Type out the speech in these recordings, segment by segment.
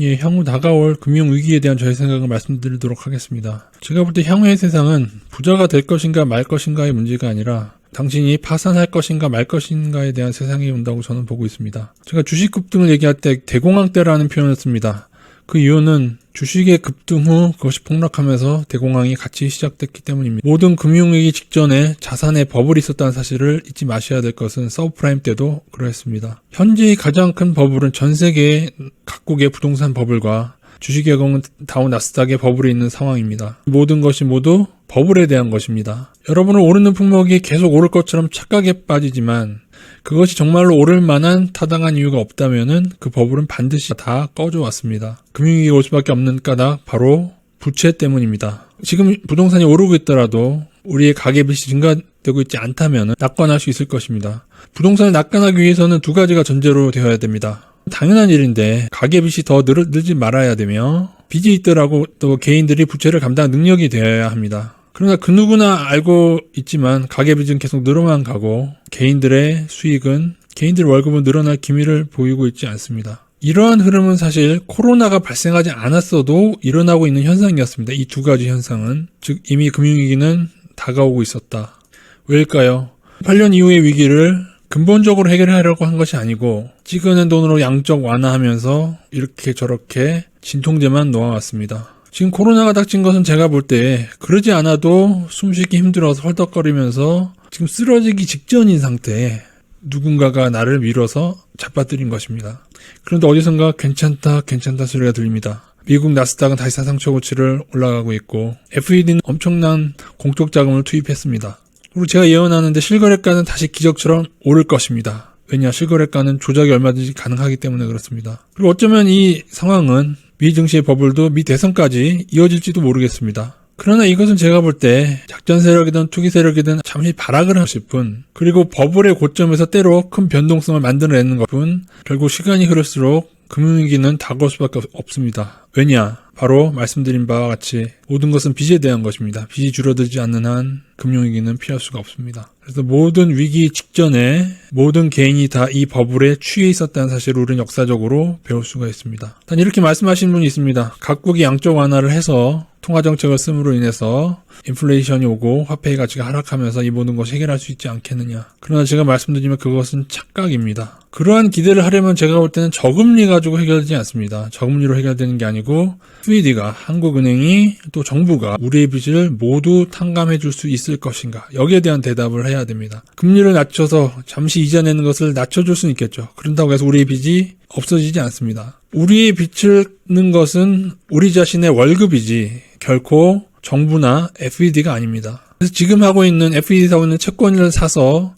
예, 향후 다가올 금융위기에 대한 저의 생각을 말씀드리도록 하겠습니다. 제가 볼 때 향후의 세상은 부자가 될 것인가 말 것인가의 문제가 아니라 당신이 파산할 것인가 말 것인가에 대한 세상이 온다고 저는 보고 있습니다. 제가 주식 급등을 얘기할 때 대공황 때라는 표현을 씁니다. 그 이유는 주식의 급등 후 그것이 폭락하면서 대공황이 같이 시작됐기 때문입니다. 모든 금융위기 직전에 자산에 버블이 있었다는 사실을 잊지 마셔야 될 것은 서브프라임 때도 그러했습니다. 현재의 가장 큰 버블은 전 세계 각국의 부동산 버블과 주식의 경우는 다우 나스닥의 버블이 있는 상황입니다. 모든 것이 모두 버블에 대한 것입니다. 여러분은 오르는 품목이 계속 오를 것처럼 착각에 빠지지만 그것이 정말로 오를 만한 타당한 이유가 없다면은 그 버블은 반드시 다 꺼져 왔습니다. 금융위기가 올 수밖에 없는 까닭 바로 부채 때문입니다. 지금 부동산이 오르고 있더라도 우리의 가계빚이 증가되고 있지 않다면 낙관할 수 있을 것입니다. 부동산을 낙관하기 위해서는 두 가지가 전제로 되어야 됩니다. 당연한 일인데 가계빚이 더 늘지 말아야 되며 빚이 있더라고 또 개인들이 부채를 감당 능력이 되어야 합니다. 그러나 그 누구나 알고 있지만 가계빚은 계속 늘어만 가고 개인들의 수익은 개인들 월급은 늘어날 기미를 보이고 있지 않습니다. 이러한 흐름은 사실 코로나가 발생하지 않았어도 일어나고 있는 현상이었습니다. 이 두 가지 현상은 즉 이미 금융위기는 다가오고 있었다. 왜일까요? 8년 이후의 위기를 근본적으로 해결하려고 한 것이 아니고 찍어낸 돈으로 양적 완화하면서 이렇게 저렇게 진통제만 놓아왔습니다. 지금 코로나가 닥친 것은 제가 볼 때 그러지 않아도 숨쉬기 힘들어서 헐떡거리면서 지금 쓰러지기 직전인 상태에 누군가가 나를 밀어서 잡아들인 것입니다. 그런데 어디선가 괜찮다 소리가 들립니다. 미국 나스닥은 다시 사상 최고치를 올라가고 있고 FED는 엄청난 공적 자금을 투입했습니다. 그리고 제가 예언하는데 실거래가는 다시 기적처럼 오를 것입니다. 왜냐? 실거래가는 조작이 얼마든지 가능하기 때문에 그렇습니다. 그리고 어쩌면 이 상황은 미 증시의 버블도 미 대선까지 이어질지도 모르겠습니다. 그러나 이것은 제가 볼 때 작전 세력이든 투기 세력이든 잠시 발악을 하실 뿐 그리고 버블의 고점에서 때로 큰 변동성을 만들어내는 것뿐 결국 시간이 흐를수록 금융위기는 다가올 수밖에 없습니다. 왜냐? 바로 말씀드린 바와 같이 모든 것은 빚에 대한 것입니다. 빚이 줄어들지 않는 한 금융위기는 피할 수가 없습니다. 그래서 모든 위기 직전에 모든 개인이 다 이 버블에 취해 있었다는 사실을 우리는 역사적으로 배울 수가 있습니다. 단 이렇게 말씀하시는 분이 있습니다. 각국이 양적 완화를 해서 통화정책을 씀으로 인해서 인플레이션이 오고 화폐의 가치가 하락하면서 이 모든 것을 해결할 수 있지 않겠느냐. 그러나 제가 말씀드리면 그것은 착각입니다. 그러한 기대를 하려면 제가 볼 때는 저금리 가지고 해결되지 않습니다. 저금리로 해결되는 게 아니고 FED가 한국은행이 또 정부가 우리의 빚을 모두 탕감해 줄 수 있을 것인가. 여기에 대한 대답을 해야 됩니다. 금리를 낮춰서 잠시 이자내는 것을 낮춰줄 수는 있겠죠. 그런다고 해서 우리의 빚이 없어지지 않습니다. 우리의 빚을 는 것은 우리 자신의 월급이지 결코 정부나 FED가 아닙니다. 그래서 지금 하고 있는 FED에서 하고 있는 채권을 사서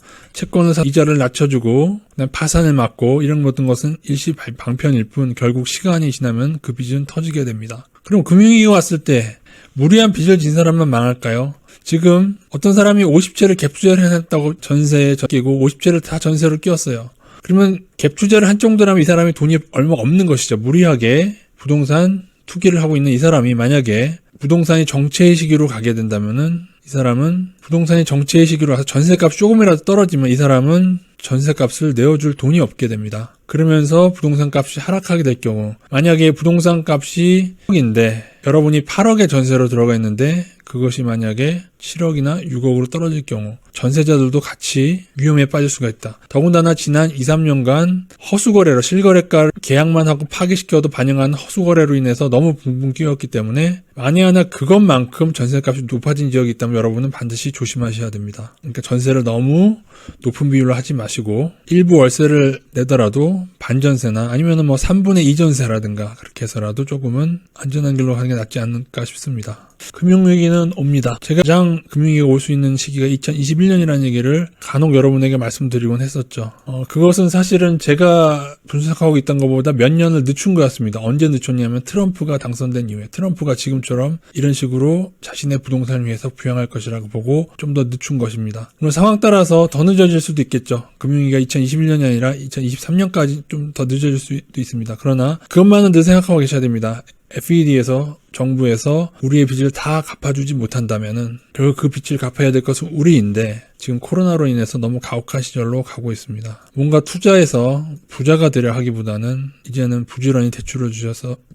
이자를 낮춰주고 파산을 막고 이런 모든 것은 일시 방편일 뿐 결국 시간이 지나면 그 빚은 터지게 됩니다. 그럼 금융위기가 왔을 때 무리한 빚을 진 사람만 망할까요? 지금 어떤 사람이 50채를 갭투자를 해놨다고 전세에 끼고 50채를 다 전세로 끼웠어요. 그러면 갭투자를 한 정도라면 이 사람이 돈이 얼마 없는 것이죠. 무리하게 부동산 투기를 하고 있는 이 사람이 만약에 부동산이 정체의 시기로 가게 된다면은 이 사람은 부동산이 정체의 시기로 가서 전세값이 조금이라도 떨어지면 이 사람은 전세값을 내어줄 돈이 없게 됩니다. 그러면서 부동산 값이 하락하게 될 경우 만약에 부동산 값이 6억인데 여러분이 8억의 전세로 들어가 있는데 그것이 만약에 7억이나 6억으로 떨어질 경우 전세자들도 같이 위험에 빠질 수가 있다. 더군다나 지난 2, 3년간 허수거래로 실거래가 계약만 하고 파기시켜도 반영한 허수거래로 인해서 너무 붕붕 뛰었기 때문에 만에 하나 그것만큼 전세값이 높아진 지역이 있다면 여러분은 반드시 조심하셔야 됩니다. 그러니까 전세를 너무 높은 비율로 하지 마시고 일부 월세를 내더라도 반전세나 아니면 3분의 2 전세라든가 그렇게 해서라도 조금은 안전한 길로 가는 게 낫지 않을까 싶습니다. 금융위기는 옵니다. 제가 가장 금융위기가 올 수 있는 시기가 2021년이라는 얘기를 간혹 여러분에게 말씀드리곤 했었죠. 그것은 사실은 제가 분석하고 있던 것보다 몇 년을 늦춘 것 같습니다. 언제 늦췄냐면 트럼프가 당선된 이후에 트럼프가 지금처럼 이런 식으로 자신의 부동산을 위해서 부양할 것이라고 보고 좀 더 늦춘 것입니다. 물론 상황 따라서 더 늦어질 수도 있겠죠. 금융위기가 2021년이 아니라 2023년까지 좀 더 늦어질 수도 있습니다. 그러나 그것만은 늘 생각하고 계셔야 됩니다. FED에서 정부에서 우리의 빚을 다 갚아주지 못한다면은 결국 그 빚을 갚아야 될 것은 우리인데 지금 코로나로 인해서 너무 가혹한 시절로 가고 있습니다. 뭔가 투자해서 부자가 되려 하기보다는 이제는 부지런히 대출을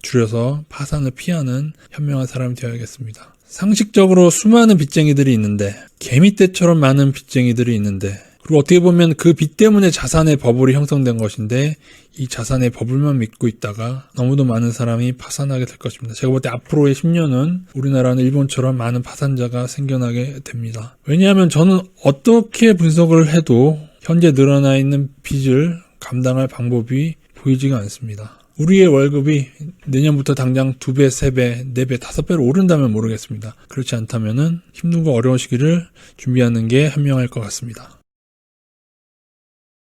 줄여서 파산을 피하는 현명한 사람이 되어야겠습니다. 상식적으로 수많은 빚쟁이들이 있는데 개미떼처럼 많은 빚쟁이들이 있는데 그리고 어떻게 보면 그 빚 때문에 자산의 버블이 형성된 것인데 이 자산의 버블만 믿고 있다가 너무도 많은 사람이 파산하게 될 것입니다. 제가 볼 때 앞으로의 10년은 우리나라는 일본처럼 많은 파산자가 생겨나게 됩니다. 왜냐하면 저는 어떻게 분석을 해도 현재 늘어나 있는 빚을 감당할 방법이 보이지가 않습니다. 우리의 월급이 내년부터 당장 2배, 3배, 4배, 5배로 오른다면 모르겠습니다. 그렇지 않다면은 힘들고 어려운 시기를 준비하는 게 현명할 것 같습니다.